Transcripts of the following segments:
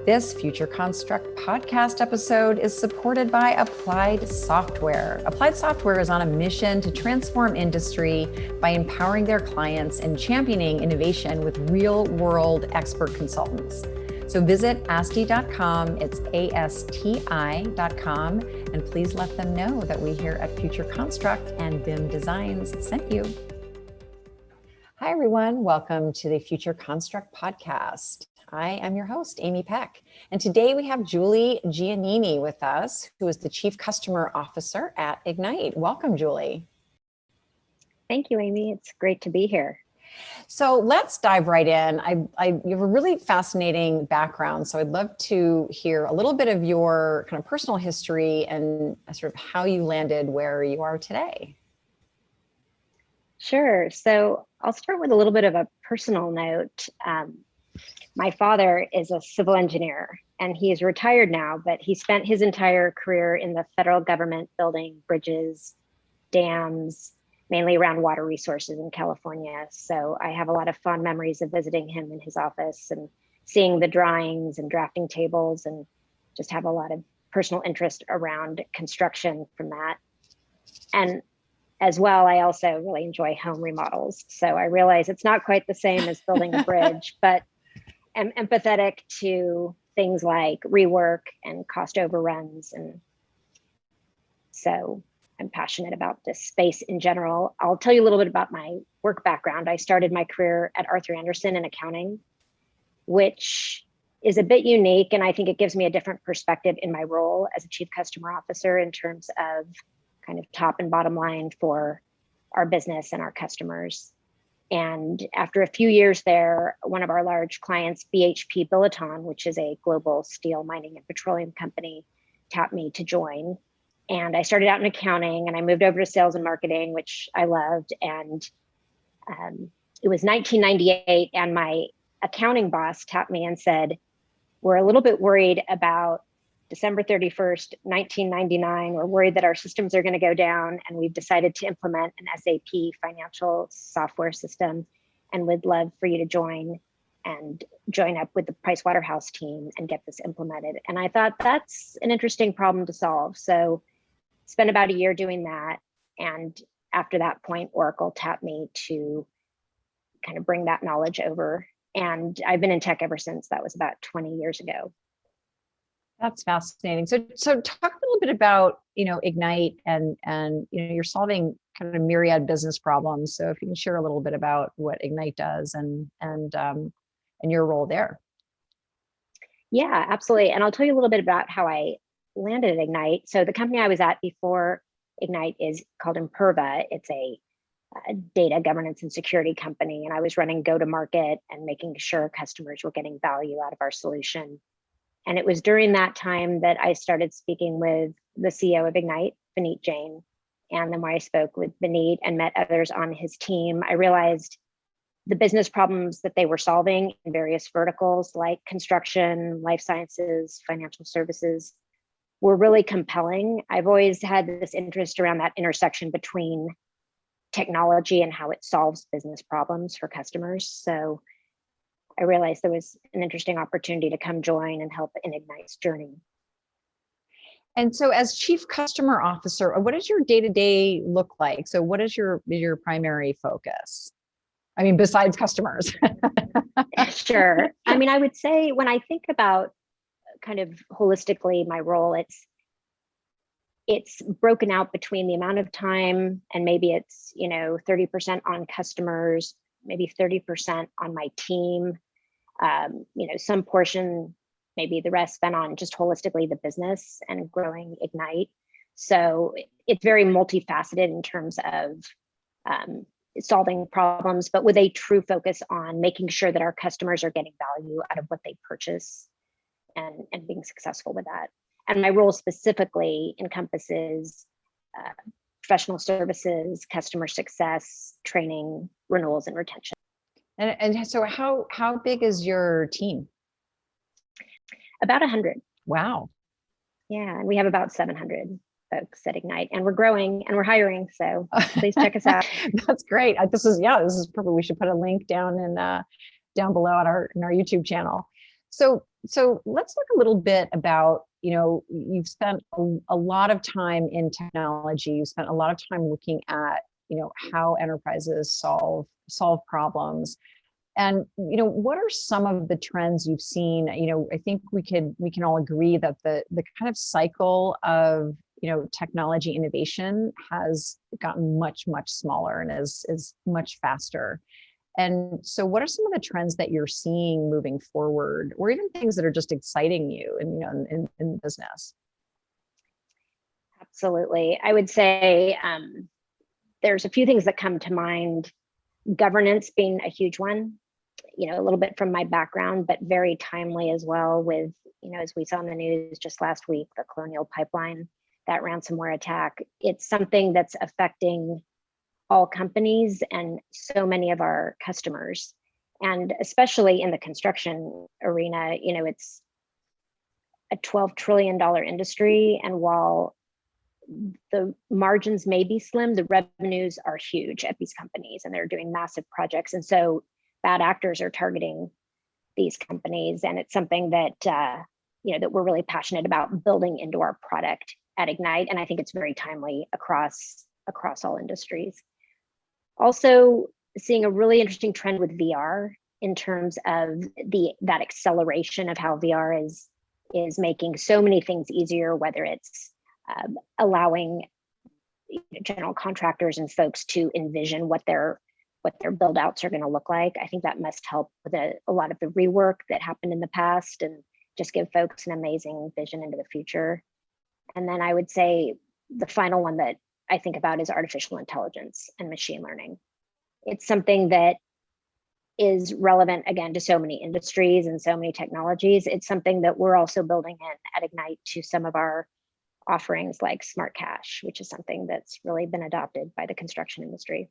This Future Construct podcast episode is supported by Applied Software. Applied Software is on a mission to transform industry by empowering their clients and championing innovation with real-world expert consultants. So visit ASTI.com, it's ASTI.com, and please let them know that we here at Future Construct and BIM Designs sent you. Hi, everyone. Welcome to the Future Construct podcast. I am your host, Amy Peck, and today we have Julie Giannini with us, who is the Chief Customer Officer at Egnyte. Welcome, Julie. Thank you, Amy. It's great to be here. So let's dive right in. You have a really fascinating background, so I'd love to hear a little bit of your kind of personal history and sort of how you landed where you are today. Sure. So I'll start with a little bit of a personal note. My father is a civil engineer, and he is retired now, but he spent his entire career in the federal government building bridges, dams, mainly around water resources in California. So I have a lot of fond memories of visiting him in his office and seeing the drawings and drafting tables, and just have a lot of personal interest around construction from that. And as well, I also really enjoy home remodels. So I realize it's not quite the same as building a bridge, but I'm empathetic to things like rework and cost overruns. And so I'm passionate about this space in general. I'll tell you a little bit about my work background. I started my career at Arthur Andersen in accounting, which is a bit unique. And I think it gives me a different perspective in my role as a Chief Customer Officer in terms of kind of top and bottom line for our business and our customers. And after a few years there, one of our large clients, BHP Billiton, which is a global steel mining and petroleum company, tapped me to join. And I started out in accounting, and I moved over to sales and marketing, which I loved. And it was 1998, and my accounting boss tapped me and said, "We're a little bit worried about December 31st, 1999, we're worried that our systems are going to go down, and we've decided to implement an SAP financial software system, and would love for you to join up with the Pricewaterhouse team and get this implemented." And I thought, that's an interesting problem to solve. So spent about a year doing that. And after that point, Oracle tapped me to kind of bring that knowledge over. And I've been in tech ever since. That was about 20 years ago. That's fascinating. So talk a little bit about, Egnyte and you're solving kind of myriad business problems. So if you can share a little bit about what Egnyte does and your role there. Yeah, absolutely. And I'll tell you a little bit about how I landed at Egnyte. So the company I was at before Egnyte is called Imperva. It's a data governance and security company. And I was running go-to-market and making sure customers were getting value out of our solution. And it was during that time that I started speaking with the CEO of Egnyte, Vineet Jain. And then when I spoke with Vineet and met others on his team, I realized the business problems that they were solving in various verticals like construction, life sciences, financial services were really compelling. I've always had this interest around that intersection between technology and how it solves business problems for customers. So I realized there was an interesting opportunity to come join and help in Egnyte's journey. And so as Chief Customer Officer, what does your day-to-day look like? So what is your primary focus? I mean, besides customers. Sure. I mean, I would say when I think about kind of holistically my role, it's broken out between the amount of time, and maybe it's 30% on customers, maybe 30% on my team, some portion, maybe the rest spent on just holistically the business and growing Egnyte. So it's very multifaceted in terms of solving problems, but with a true focus on making sure that our customers are getting value out of what they purchase and being successful with that. And my role specifically encompasses professional services, customer success, training, renewals, and retention. And so how big is your team? About 100. Wow. Yeah, and we have about 700 folks at Egnyte, and we're growing and we're hiring. So please check us out. That's great. This is perfect. We should put a link down below on our YouTube channel. So let's talk a little bit about, you've spent a lot of time in technology. You spent a lot of time looking at, how enterprises solve problems. And, what are some of the trends you've seen? I think we can all agree that the kind of cycle of, technology innovation has gotten much, much smaller and is much faster. And so what are some of the trends that you're seeing moving forward, or even things that are just exciting you in the business? Absolutely. I would say there's a few things that come to mind. Governance being a huge one, a little bit from my background, but very timely as well with, as we saw in the news just last week, the Colonial Pipeline, that ransomware attack. It's something that's affecting all companies and so many of our customers. And especially in the construction arena, it's a $12 trillion industry. And while the margins may be slim, the revenues are huge at these companies and they're doing massive projects. And so bad actors are targeting these companies. And it's something that, that we're really passionate about building into our product at Egnyte. And I think it's very timely across all industries. Also seeing a really interesting trend with VR in terms of that acceleration of how VR is making so many things easier, whether it's allowing general contractors and folks to envision what their build outs are going to look like. I think that must help with a lot of the rework that happened in the past and just give folks an amazing vision into the future. And then I would say the final one that I think about is artificial intelligence and machine learning. It's something that is relevant, again, to so many industries and so many technologies. It's something that we're also building in at Egnyte to some of our offerings like Smart Cash, which is something that's really been adopted by the construction industry.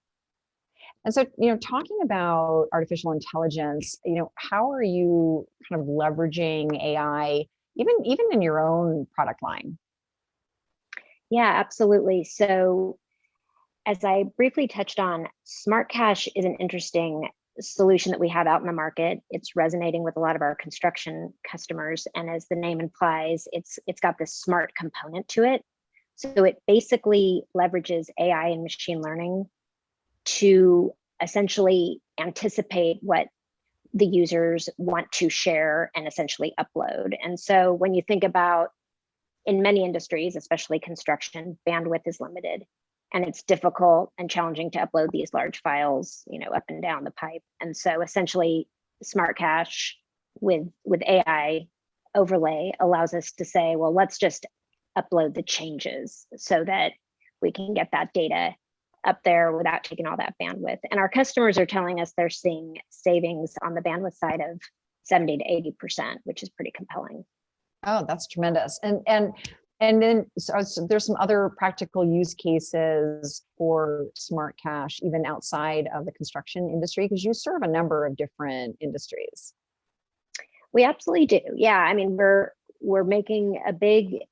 And so, talking about artificial intelligence, how are you kind of leveraging AI, even in your own product line? Yeah, absolutely. So as I briefly touched on, Smart Cash is an interesting solution that we have out in the market. It's resonating with a lot of our construction customers. And as the name implies, it's got this smart component to it. So it basically leverages AI and machine learning to essentially anticipate what the users want to share and essentially upload. And so when you think about, in many industries, especially construction, bandwidth is limited and it's difficult and challenging to upload these large files, up and down the pipe. And so essentially Smart Cache with AI overlay allows us to say, well, let's just upload the changes so that we can get that data up there without taking all that bandwidth. And our customers are telling us they're seeing savings on the bandwidth side of 70 to 80%, which is pretty compelling. Oh, that's tremendous. And then so there's some other practical use cases for Smart Cache, even outside of the construction industry, because you serve a number of different industries. We absolutely do. Yeah, I mean, we're making a big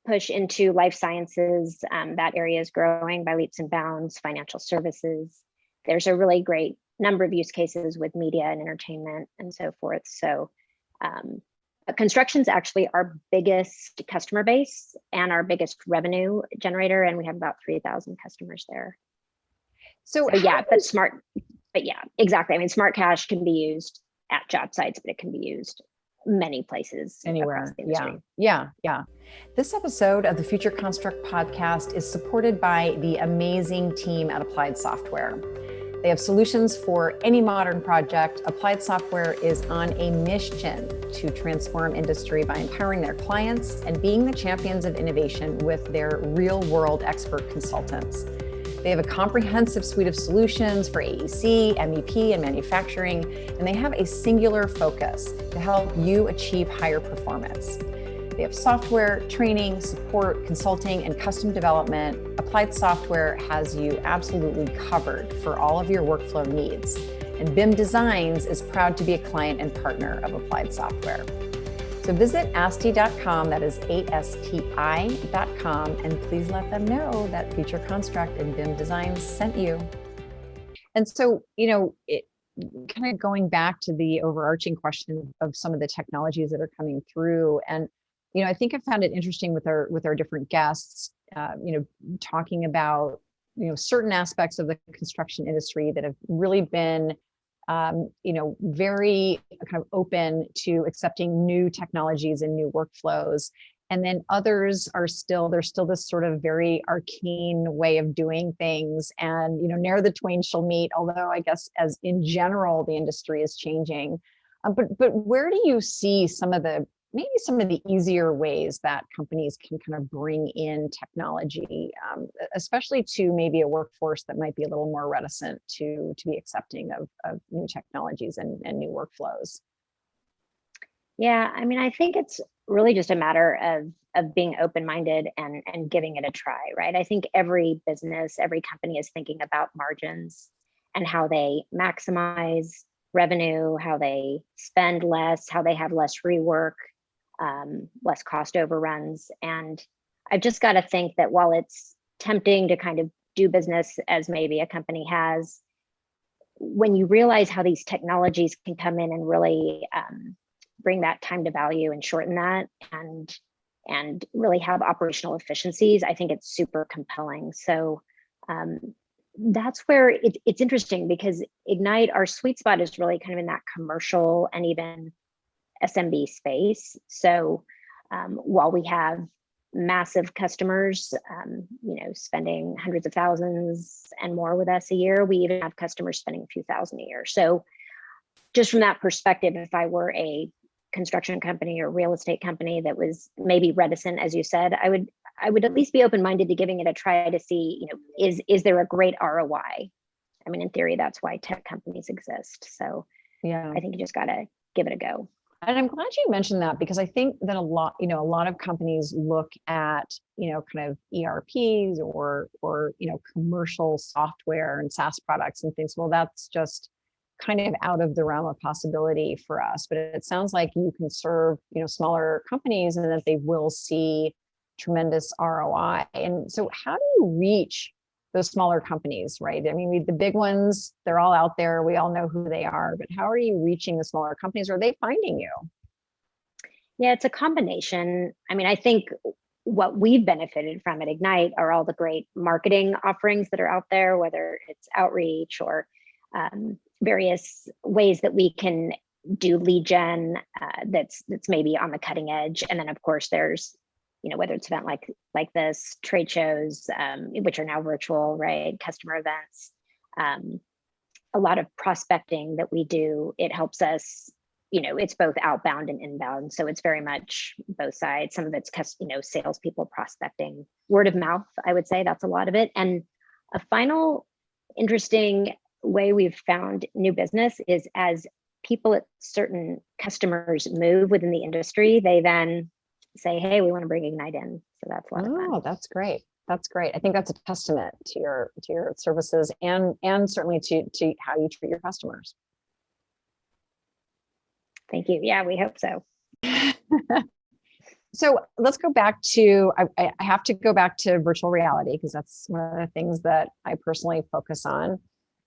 push into life sciences. That area is growing by leaps and bounds. Financial services. There's a really great number of use cases with media and entertainment and so forth. So construction's actually our biggest customer base and our biggest revenue generator, and we have about 3,000 customers there. So yeah, exactly. I mean, Smart Cache can be used at job sites, but it can be used many places, anywhere. Yeah. This episode of the Future Construct podcast is supported by the amazing team at Applied Software. They have solutions for any modern project. Applied Software is on a mission to transform industry by empowering their clients and being the champions of innovation with their real-world expert consultants. They have a comprehensive suite of solutions for AEC, MEP, and manufacturing, and they have a singular focus to help you achieve higher performance. They have software, training, support, consulting, and custom development. Applied Software has you absolutely covered for all of your workflow needs. And BIM Designs is proud to be a client and partner of Applied Software. So visit ASTI.com, that is ASTI.com, and please let them know that Future Construct and BIM Designs sent you. And so, kind of going back to the overarching question of some of the technologies that are coming through. And, I think I found it interesting with our different guests, talking about, certain aspects of the construction industry that have really been, very kind of open to accepting new technologies and new workflows. And then others there's still this sort of very arcane way of doing things. And, ne'er the twain shall meet, although I guess as in general, the industry is changing. But where do you see maybe some of the easier ways that companies can kind of bring in technology, especially to maybe a workforce that might be a little more reticent to be accepting of new technologies and new workflows? Yeah, I mean, I think it's really just a matter of being open-minded and giving it a try, right? I think every business, every company is thinking about margins and how they maximize revenue, how they spend less, how they have less rework, less cost overruns. And I've just got to think that while it's tempting to kind of do business as maybe a company has, when you realize how these technologies can come in and really bring that time to value and shorten that and really have operational efficiencies, I think it's super compelling. So that's where it's interesting, because Egnyte, our sweet spot is really kind of in that commercial and even SMB space. So while we have massive customers, spending hundreds of thousands and more with us a year, we even have customers spending a few thousand a year. So just from that perspective, if I were a construction company or real estate company that was maybe reticent, as you said, I would at least be open-minded to giving it a try to see, is there a great ROI? I mean, in theory, that's why tech companies exist. So yeah, I think you just got to give it a go. And I'm glad you mentioned that, because I think that a lot of companies look at, kind of ERPs or commercial software and SaaS products and things. Well, that's just kind of out of the realm of possibility for us. But it sounds like you can serve, smaller companies, and that they will see tremendous ROI. And so how do you reach those smaller companies, right? I mean, the big ones, they're all out there. We all know who they are, but how are you reaching the smaller companies? Are they finding you? Yeah, it's a combination. I mean, I think what we've benefited from at Egnyte are all the great marketing offerings that are out there, whether it's outreach or various ways that we can do lead gen that's maybe on the cutting edge. And then of course there's, whether it's event like this, trade shows, which are now virtual, right? Customer events, a lot of prospecting that we do. It helps us, it's both outbound and inbound. So it's very much both sides. Some of it's, salespeople prospecting, word of mouth, I would say that's a lot of it. And a final interesting way we've found new business is as people at certain customers move within the industry, they then say, hey, we want to bring Egnyte in. So that's a lot of fun. Oh, that's great. That's great. I think that's a testament to your services and certainly to how you treat your customers. Thank you. Yeah, we hope so. So let's go back to, I have to go back to virtual reality, because that's one of the things that I personally focus on.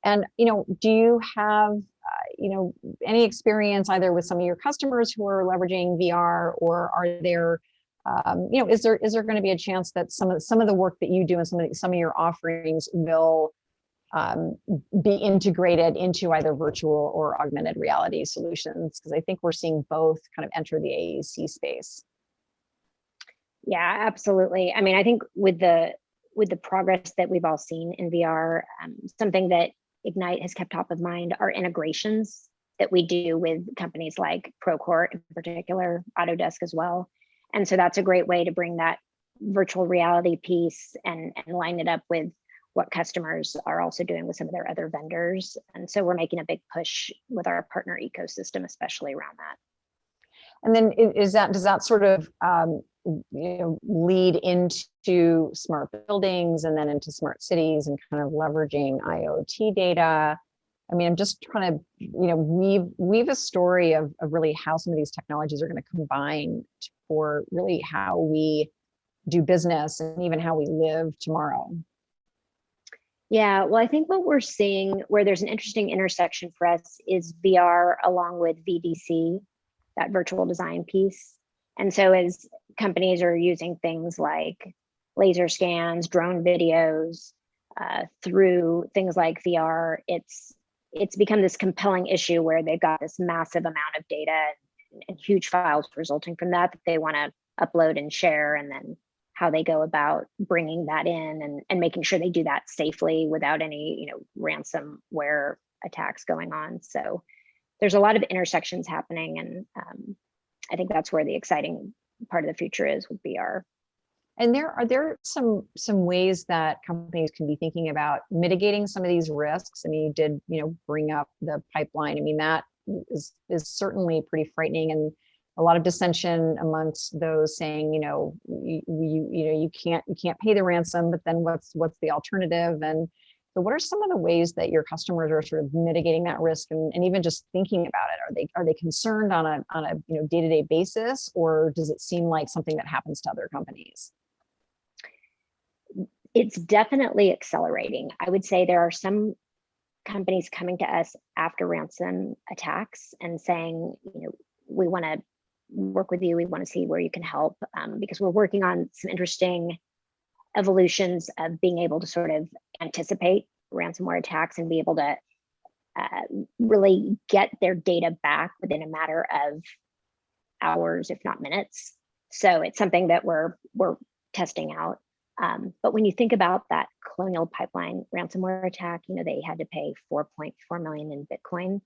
And, do you have, any experience either with some of your customers who are leveraging VR, or are there, is there going to be a chance that some of the work that you do and some of your offerings will be integrated into either virtual or augmented reality solutions? Because I think we're seeing both kind of enter the AEC space. Yeah, absolutely. I mean, I think with the progress that we've all seen in VR, something that Egnyte has kept top of mind are integrations that we do with companies like Procore in particular, Autodesk as well. And so that's a great way to bring that virtual reality piece and line it up with what customers are also doing with some of their other vendors. And so we're making a big push with our partner ecosystem, especially around that. And then does that sort of lead into smart buildings and then into smart cities and kind of leveraging IoT data? I mean, I'm just trying to weave a story of really how some of these technologies are going to combine for really how we do business and even how we live tomorrow. Yeah, well, I think what we're seeing where there's an interesting intersection for us is VR along with VDC, that virtual design piece. And so as companies are using things like laser scans, drone videos, through things like VR, it's become this compelling issue where they've got this massive amount of data and huge files resulting from that they want to upload and share, and then how they go about bringing that in and making sure they do that safely without any ransomware attacks going on. So there's a lot of intersections happening, and I think that's where the exciting part of the future is with VR. And are there some ways that companies can be thinking about mitigating some of these risks? I mean, you did bring up the pipeline. I mean, that is certainly pretty frightening, and a lot of dissension amongst those saying, you can't pay the ransom, but then what's the alternative? And so what are some of the ways that your customers are sort of mitigating that risk and even just thinking about it? Are they concerned on a day-to-day basis, or does it seem like something that happens to other companies? It's definitely accelerating. I would say there are some companies coming to us after ransom attacks and saying, we want to work with you. We want to see where you can help, because we're working on some interesting evolutions of being able to sort of anticipate ransomware attacks and be able to really get their data back within a matter of hours, if not minutes. So it's something that we're testing out. But when you think about that Colonial Pipeline ransomware attack, they had to pay 4.4 million in Bitcoin.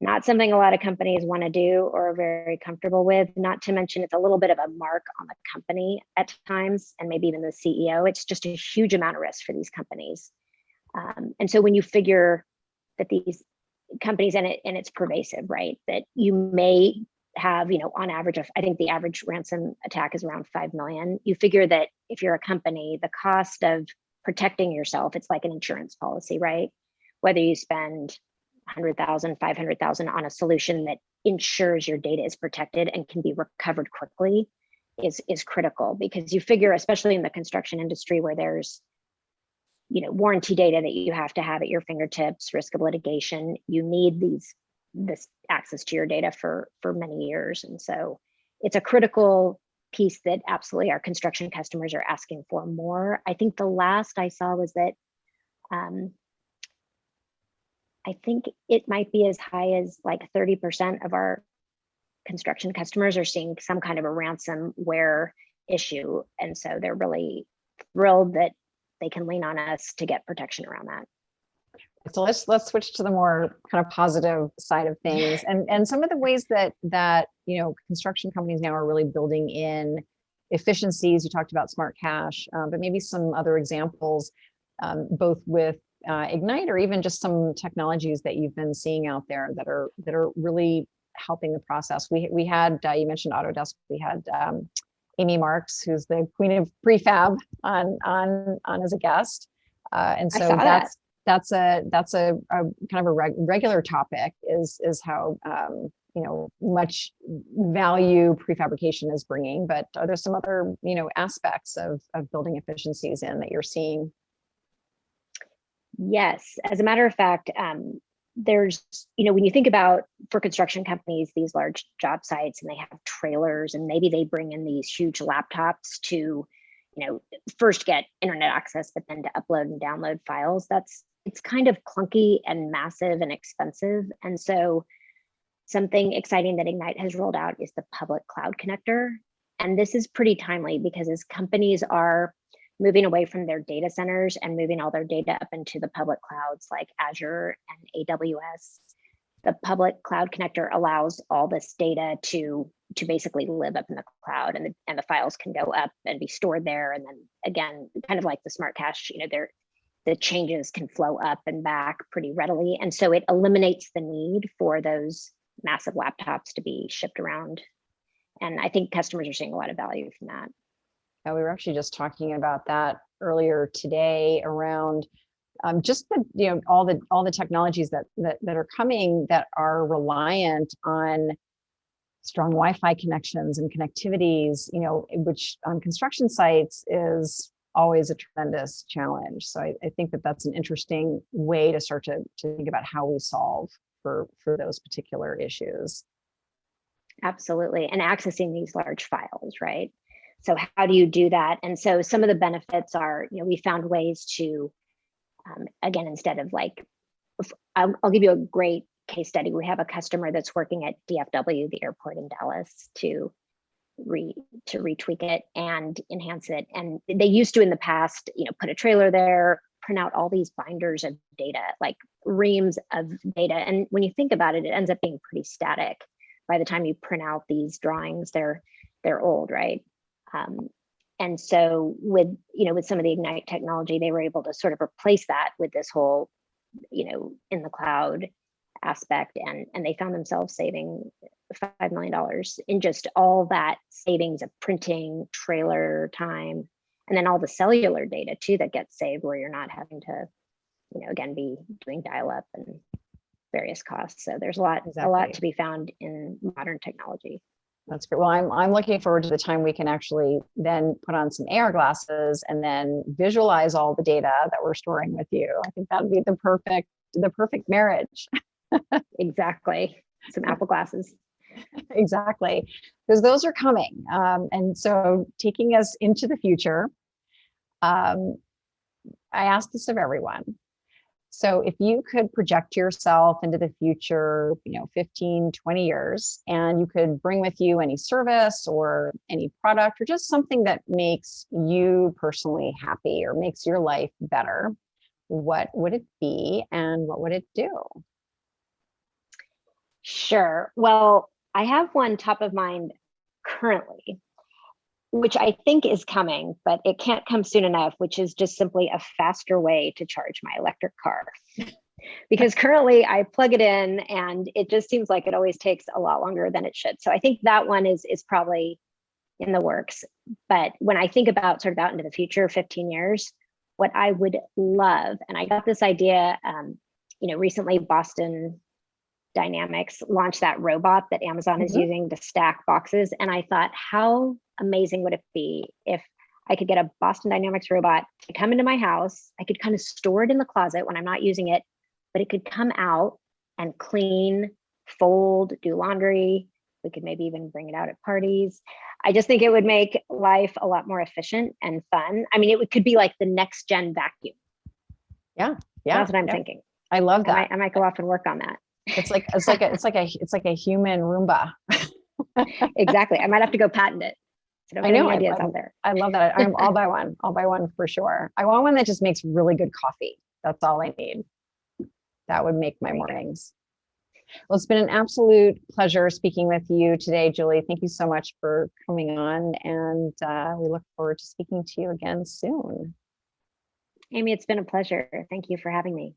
Not something a lot of companies want to do or are very comfortable with, not to mention it's a little bit of a mark on the company at times, and maybe even the CEO. It's just a huge amount of risk for these companies. And so when you figure that these companies, and it's pervasive, right? That you may have, on average, I think the average ransom attack is around 5 million. You figure that if you're a company, the cost of protecting yourself, it's like an insurance policy, right? Whether you spend 100,000, 500,000 on a solution that ensures your data is protected and can be recovered quickly is critical, because you figure, especially in the construction industry where there's warranty data that you have to have at your fingertips, risk of litigation, you need this access to your data for many years. And so it's a critical piece that absolutely our construction customers are asking for more. I think the last I saw was that I think it might be as high as like 30% of our construction customers are seeing some kind of a ransomware issue. And so they're really thrilled that they can lean on us to get protection around that. So let's switch to the more kind of positive side of things, and some of the ways that construction companies now are really building in efficiencies. You talked about smart cash, but maybe some other examples, both with Egnyte or even just some technologies that you've been seeing out there that are really helping the process. We had you mentioned Autodesk. We had Amy Marks, who's the queen of prefab, on as a guest, and so that's a kind of a regular topic is how much value prefabrication is bringing. But are there some other aspects of building efficiencies in that you're seeing? Yes, as a matter of fact, there's when you think about, for construction companies, these large job sites, and they have trailers, and maybe they bring in these huge laptops to first get internet access, but then to upload and download files. It's kind of clunky and massive and expensive. And so something exciting that Egnyte has rolled out is the public cloud connector. And this is pretty timely, because as companies are moving away from their data centers and moving all their data up into the public clouds like Azure and AWS, the public cloud connector allows all this data to basically live up in the cloud, and the files can go up and be stored there. And then again, kind of like the smart cache, the changes can flow up and back pretty readily. And so it eliminates the need for those massive laptops to be shipped around. And I think customers are seeing a lot of value from that. We were actually just talking about that earlier today around just all the technologies that are coming that are reliant on strong Wi-Fi connections and connectivities, which on construction sites is always a tremendous challenge. So I think that that's an interesting way to start to think about how we solve for those particular issues. Absolutely. And accessing these large files, right? So how do you do that? And so some of the benefits are, we found ways to, again, instead of like, I'll give you a great case study. We have a customer that's working at DFW, the airport in Dallas, to retweak it and enhance it. And they used to in the past, put a trailer there, print out all these binders of data, like reams of data. And when you think about it, it ends up being pretty static. By the time you print out these drawings, they're old, right? And so with some of the Egnyte technology, they were able to sort of replace that with this whole, in the cloud aspect, and they found themselves saving $5 million in just all that savings of printing, trailer time, and then all the cellular data too that gets saved, where you're not having to, again, be doing dial-up and various costs. So there's a lot to be found in modern technology. That's great. Well, I'm looking forward to the time we can actually then put on some AR glasses and then visualize all the data that we're storing with you. I think that would be the perfect marriage. Exactly. Some Apple glasses. Exactly. Because those are coming. And so taking us into the future, I ask this of everyone. So if you could project yourself into the future, 15, 20 years, and you could bring with you any service or any product or just something that makes you personally happy or makes your life better, what would it be and what would it do? Sure. Well, I have one top of mind currently, which I think is coming, but it can't come soon enough, which is just simply a faster way to charge my electric car. Because currently I plug it in and it just seems like it always takes a lot longer than it should. So I think that one is probably in the works. But when I think about sort of out into the future, 15 years, what I would love, and I got this idea, recently Boston Dynamics launched that robot that Amazon is using to stack boxes. And I thought, how amazing would it be if I could get a Boston Dynamics robot to come into my house? I could kind of store it in the closet when I'm not using it, but it could come out and clean, fold, do laundry. We could maybe even bring it out at parties. I just think it would make life a lot more efficient and fun. I mean, it could be like the next gen vacuum. Yeah. That's what I'm thinking. I love that. I might go off and work on that. It's like a human Roomba. Exactly. I might have to go patent it. So I know. ideas out there. I love that. I'll buy one. I'll buy one for sure. I want one that just makes really good coffee. That's all I need. That would make my mornings. Well, it's been an absolute pleasure speaking with you today, Julie. Thank you so much for coming on, and we look forward to speaking to you again soon. Amy, it's been a pleasure. Thank you for having me.